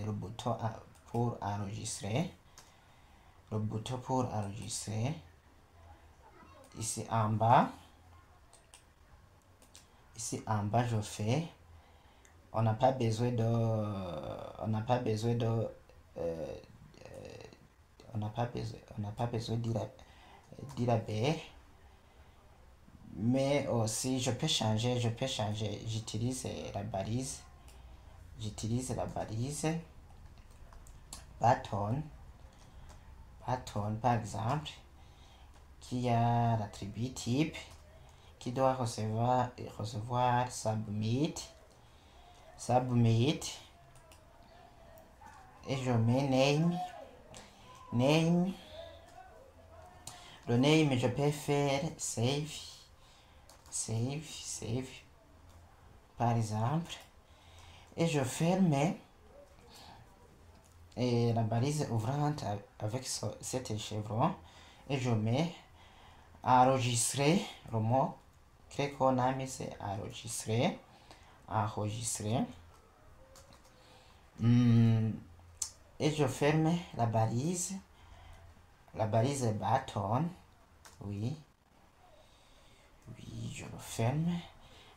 le bouton pour enregistrer. Le bouton pour enregistrer. Ici en bas. Ici en bas, je fais. On n'a pas besoin de. On n'a pas besoin de. On n'a pas besoin d'IRAB. Mais aussi, je peux changer. J'utilise la balise. Button, par exemple, qui a l'attribut type, qui doit recevoir submit, et je mets name. Le name, je peux faire save, par exemple, et je ferme et la balise ouvrante avec cet chevron, et je mets enregistrer. Le mot qu'on a mis, c'est enregistrer. Et je ferme la balise button. Oui, je le ferme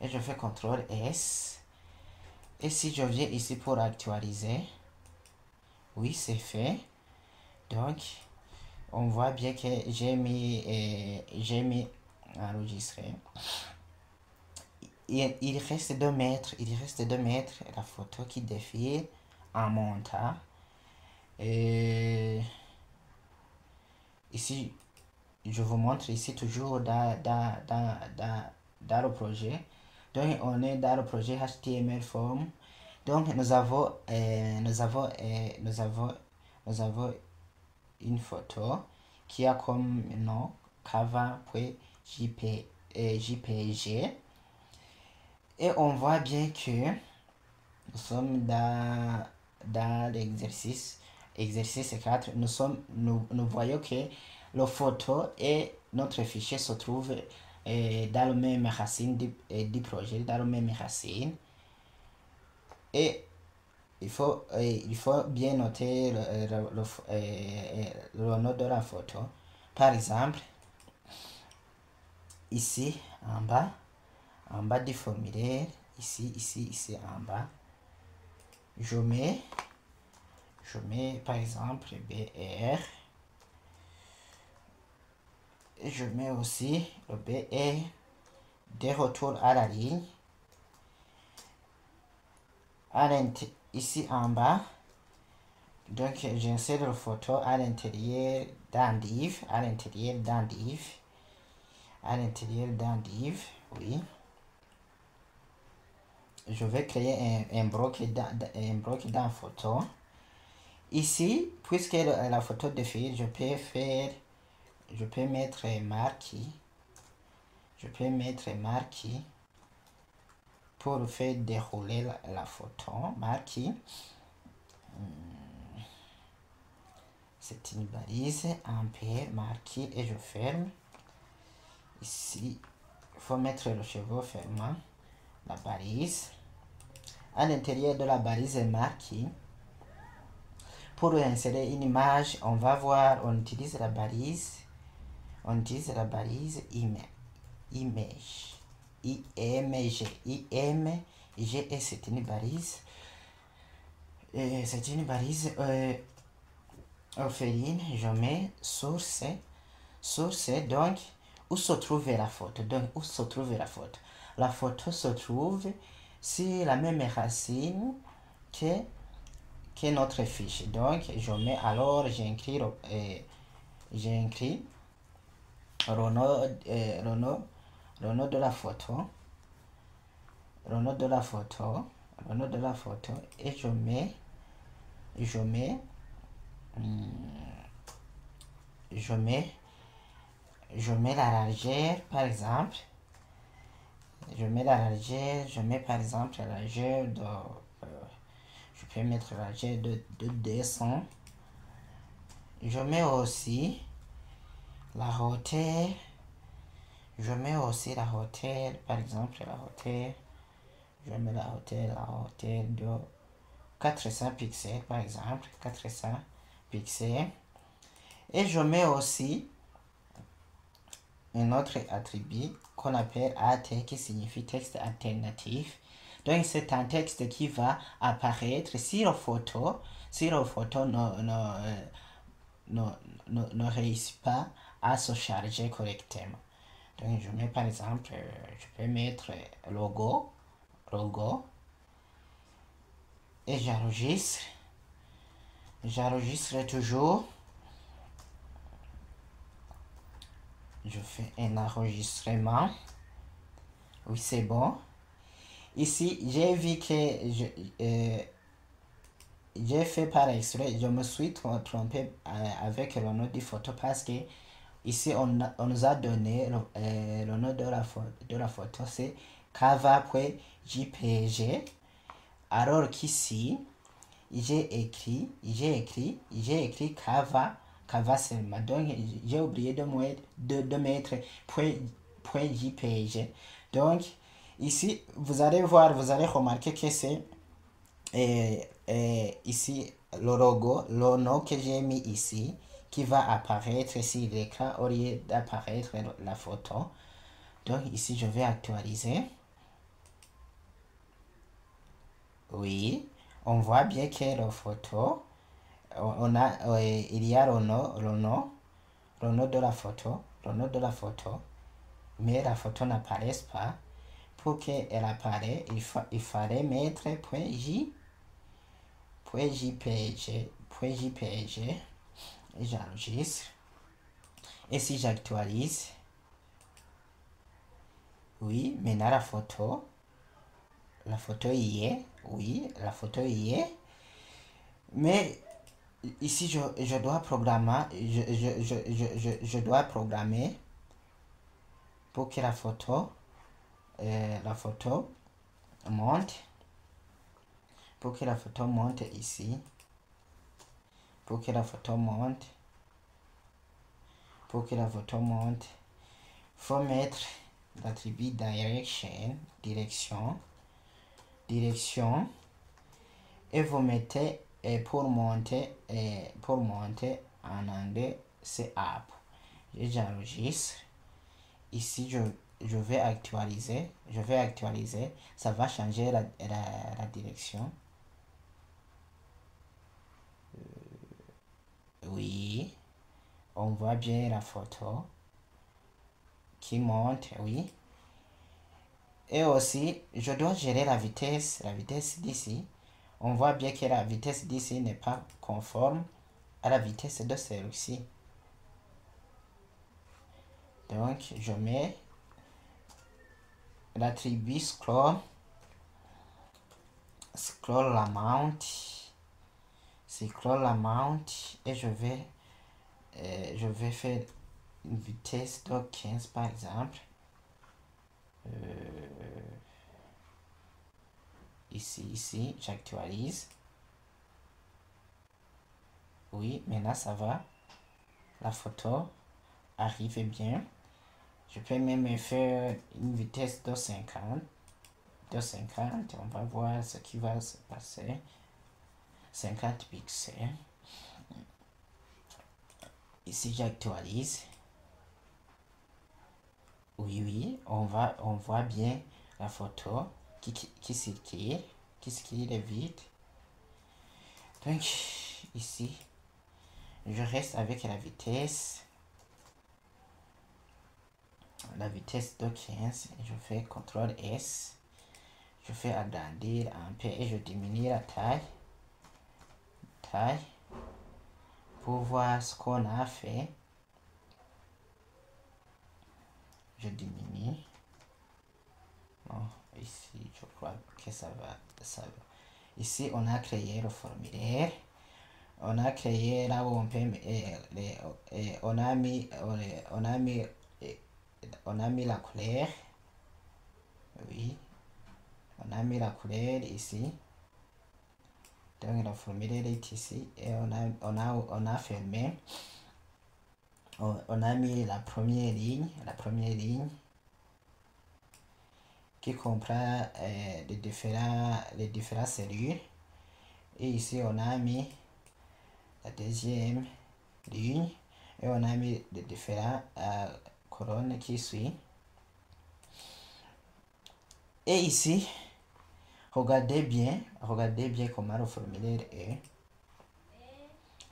et je fais CTRL S. Et si je viens ici pour actualiser, oui, c'est fait. Donc on voit bien que j'ai mis enregistrer. Il reste 2 mètres. La photo qui défile en montant. Et ici, je vous montre ici toujours dans le projet. Donc on est dans le projet HTML form. Donc nous avons une photo qui a comme nom cover.jpg. Et on voit bien que nous sommes dans l'exercice 4. Nous voyons que la photo et notre fichier se trouvent dans le même racine du projet, dans le même racine. Et il faut bien noter le nom de la photo. Par exemple, ici en bas du formulaire, ici en bas, je mets par exemple BR, et je mets aussi le BR de retour à la ligne. Ici en bas, donc j'insère la photo à l'intérieur d'un div, oui. Je vais créer un bloc dans photo. Ici, puisque la photo défile, je peux mettre marqué. Pour faire dérouler la photo. Marqué. C'est une balise en paire marqué et je ferme. Ici, il faut mettre le cheveu fermant la balise. À l'intérieur de la balise marquée, pour insérer une image, on va voir, on utilise la balise image, IMG, et c'est une balise. Orpheline. Je mets source, donc où se trouve la photo. La photo se trouve sur la même racine que notre fiche. Donc je mets, alors j'incris le nom de la photo, et je mets la largeur, par exemple. Je mets par exemple la largeur de je peux mettre la largeur de 200. Je mets aussi la hauteur. Par exemple la hauteur. Je mets la hauteur 400 pixels par exemple, 400 pixels. Et je mets aussi un autre attribut qu'on appelle AT qui signifie texte alternatif. Donc c'est un texte qui va apparaître si la photo ne réussit pas à se charger correctement. Donc je mets par exemple, je peux mettre logo et j'enregistre toujours. Je fais un enregistrement. Oui, c'est bon. Ici, j'ai vu que j'ai fait par exprès, je me suis trompé avec le nom de photo parce que ici on nous a donné le nom de la photo, c'est cava.jpg, alors qu'ici j'ai écrit Cava seulement. Donc j'ai oublié de mettre point .jpg. Donc ici vous allez voir, vous allez remarquer que c'est ici le nom que j'ai mis ici qui va apparaître sur l'écran au lieu d'apparaître la photo. Donc ici je vais actualiser. Oui, on voit bien que la photo, il y a le nom de la photo, mais la photo n'apparaît pas. Pour qu'elle apparaisse, il fallait mettre .jpg, et j'enregistre. Et si j'actualise, oui, maintenant la photo y est, oui, la photo y est, mais ici je dois programmer, je dois programmer pour que la photo monte, pour que la photo monte ici, pour que la photo monte, faut mettre l'attribut direction, et vous mettez pour monter en anglais c'est up. Et j'enregistre. Ici je vais actualiser, ça va changer la direction. Oui, on voit bien la photo qui monte, oui. Et aussi, je dois gérer la vitesse d'ici. On voit bien que la vitesse d'ici n'est pas conforme à la vitesse de celui-ci. Donc, je mets l'attribut scroll amount, et je vais faire une vitesse de 15 par exemple. Ici, j'actualise. Oui, maintenant ça va. La photo arrive bien. Je peux même faire une vitesse de 50. On va voir ce qui va se passer. 50 pixels. Ici, j'actualise. Oui, on voit bien la photo qui circule vite. Donc, ici, je reste avec la vitesse de 15. Je fais CTRL S. Je fais agrandir un peu et je diminue la taille pour voir ce qu'on a fait. Je diminue. Bon, ici, je crois que ça va. Ici, on a créé le formulaire. On a créé là où on peut, on a mis la couleur. Oui, on a mis la couleur ici. Donc le formulaire est ici et on a fermé. On a mis la première ligne qui comprend les différents cellules. Et ici, on a mis la deuxième ligne. Et on a mis les différentes colonnes qui suivent. Et ici, regardez bien comment le formulaire est.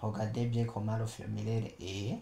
Regardez bien comment le formulaire est.